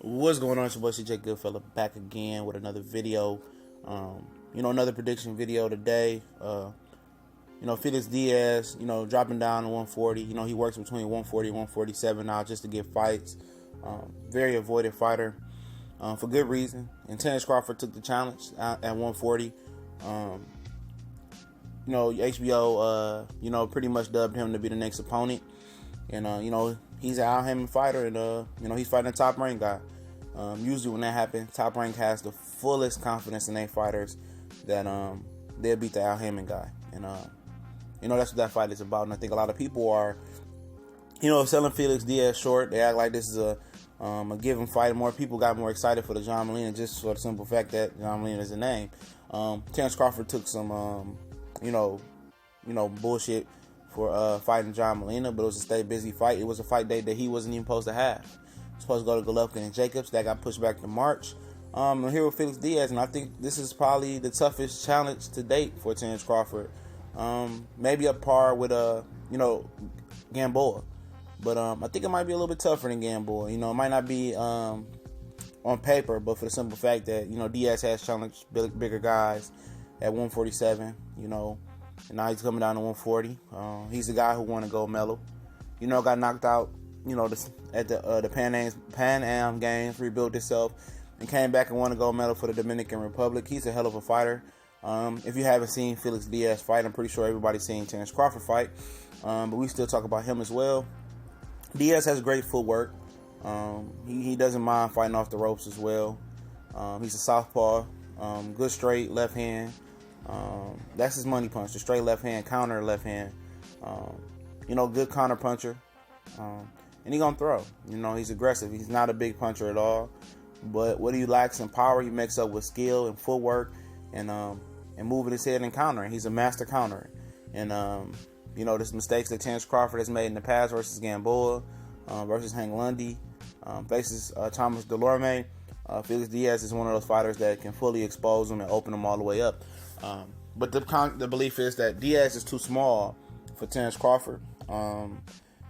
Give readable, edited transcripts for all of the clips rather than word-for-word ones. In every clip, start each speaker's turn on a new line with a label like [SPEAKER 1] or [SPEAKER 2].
[SPEAKER 1] What's going on? It's your boy CJ Goodfella back again with another video. Another prediction video today. Felix Diaz, dropping down to 140. He works between 140 and 147 now just to get fights. Very avoided fighter for good reason. And Terence Crawford took the challenge at 140. HBO, pretty much dubbed him to be the next opponent. And, he's an out-handing fighter, and, he's fighting a top-ranked guy. Usually when that happens, Top Rank has the fullest confidence in their fighters that they'll beat the out-handing guy. And, that's what that fight is about. And I think a lot of people are, selling Felix Diaz short. They act like this is a given fight. More people got more excited for the John Molina just for the simple fact that John Molina is a name. Terence Crawford took some, bullshit for fighting John Molina, but it was a stay busy fight. It was a fight day that he wasn't even supposed to have. Supposed to go to Golovkin and Jacobs. That got pushed back to March. I'm here with Felix Diaz, and I think this is probably the toughest challenge to date for Terence Crawford. Maybe up par with Gamboa, but I think it might be a little bit tougher than Gamboa. It might not be on paper, but for the simple fact that Diaz has challenged bigger guys at 147. And now he's coming down to 140. He's the guy who won a gold medal. Got knocked out. At the Pan Am Games, rebuilt himself, and came back and won a gold medal for the Dominican Republic. He's a hell of a fighter. If you haven't seen Felix Diaz fight, I'm pretty sure everybody's seen Terence Crawford fight, but we still talk about him as well. Diaz has great footwork. He doesn't mind fighting off the ropes as well. He's a southpaw, good straight left hand. That's his money punch, the straight left hand, counter left hand. Good counter puncher. And he's going to throw. He's aggressive. He's not a big puncher at all. But what he lacks in power, he makes up with skill and footwork and moving his head and countering. He's a master counterer. And, there's mistakes that Terence Crawford has made in the past versus Gamboa, versus Hank Lundy, faces Thomas Delorme. Felix Diaz is one of those fighters that can fully expose him and open him all the way up. But the belief is that Diaz is too small for Terence Crawford.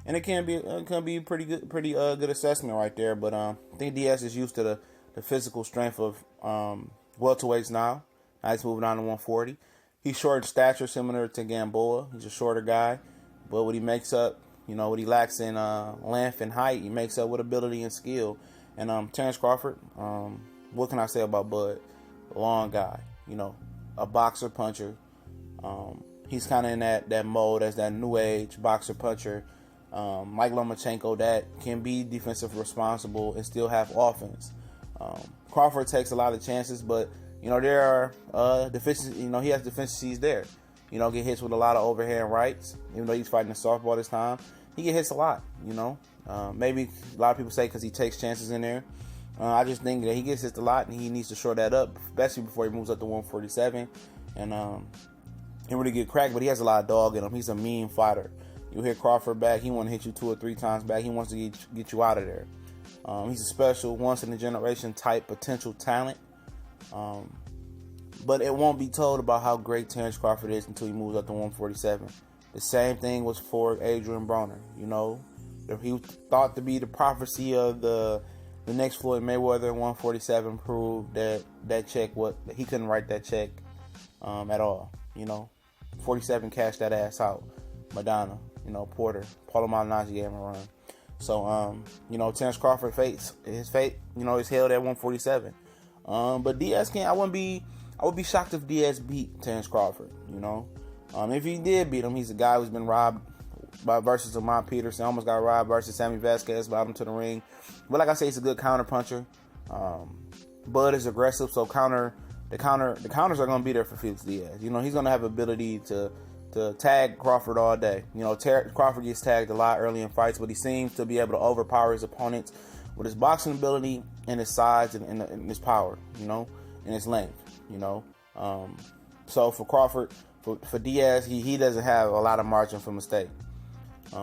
[SPEAKER 1] And it can be pretty good assessment right there. But I think Diaz is used to the physical strength of welterweights now. Now he's moving on to 140. He's short in stature, similar to Gamboa. He's a shorter guy, but what he makes up, what he lacks in length and height, he makes up with ability and skill. And Terence Crawford, what can I say about Bud? A long guy, a boxer puncher. He's kind of in that mode as that new age boxer puncher. Mike Lomachenko that can be defensive responsible and still have offense. Crawford takes a lot of chances, but there are deficiencies. He has deficiencies there. Get hits with a lot of overhand rights. Even though he's fighting a softball this time, he get hits a lot. Maybe a lot of people say because he takes chances in there. I just think that he gets hit a lot, and he needs to shore that up, especially before he moves up to 147 and really get cracked. But he has a lot of dog in him. He's a mean fighter. You hit Crawford back, he want to hit you 2 or 3 times back. He wants to get you out of there. He's a special, once-in-a-generation type potential talent. But it won't be told about how great Terence Crawford is until he moves up to 147. The same thing was for Adrian Broner. He thought to be the prophecy of the next Floyd Mayweather in 147 proved that check, he couldn't write that check at all. 47 cashed that ass out. Madonna. Porter, Paulo Maldonado gave him a run. So, Terence Crawford his fate, is held at 147. But Diaz I would be shocked if Diaz beat Terence Crawford, If he did beat him, he's a guy who's been robbed versus Lamont Peterson, almost got robbed versus Sammy Vasquez, brought him to the ring. But like I say, he's a good counter puncher. Bud is aggressive, so the counters are going to be there for Felix Diaz. He's going to have ability to tag Crawford all day. Crawford gets tagged a lot early in fights, but he seems to be able to overpower his opponents with his boxing ability and his size and his power, and his length, So for Crawford, for Diaz, he doesn't have a lot of margin for mistake.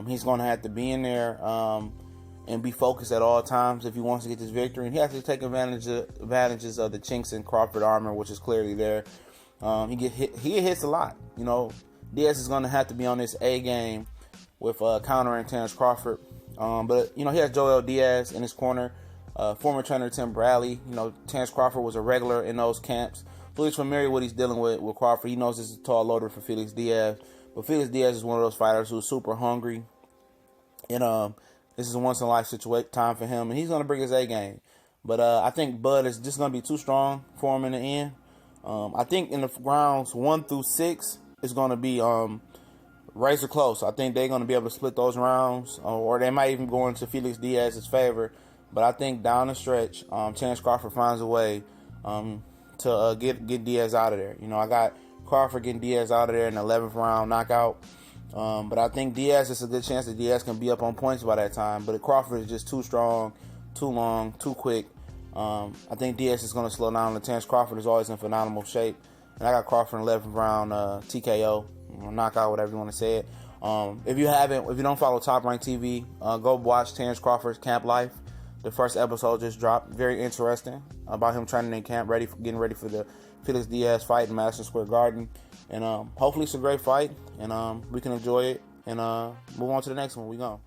[SPEAKER 1] He's going to have to be in there and be focused at all times if he wants to get this victory. And he has to take advantages of the chinks in Crawford armor, which is clearly there. He hits a lot, Diaz is going to have to be on this A game with countering Terence Crawford. But he has Joel Diaz in his corner. Former trainer Tim Bradley. You know, Terence Crawford was a regular in those camps. So he's familiar with what he's dealing with Crawford. He knows this is a tall order for Felix Diaz. But Felix Diaz is one of those fighters who's super hungry. And this is a once-in-a-life time for him. And he's going to bring his A game. But I think Bud is just going to be too strong for him in the end. I think in the rounds 1 through 6, it's going to be razor close. I think they're going to be able to split those rounds. Or they might even go into Felix Diaz's favor. But I think down the stretch, Terence Crawford finds a way to get Diaz out of there. You know, I got Crawford getting Diaz out of there in the 11th round knockout. But I think Diaz, it's a good chance that Diaz can be up on points by that time. But Crawford is just too strong, too long, too quick. I think Diaz is going to slow down. And Terence Crawford is always in phenomenal shape. And I got Crawford in the 11th round TKO, knockout, whatever you want to say it. If you don't follow Top Rank TV, go watch Terence Crawford's Camp Life. The first episode just dropped. Very interesting about him training in camp, getting ready for the Felix Diaz fight in Madison Square Garden. And hopefully it's a great fight, and we can enjoy it and move on to the next one. We go.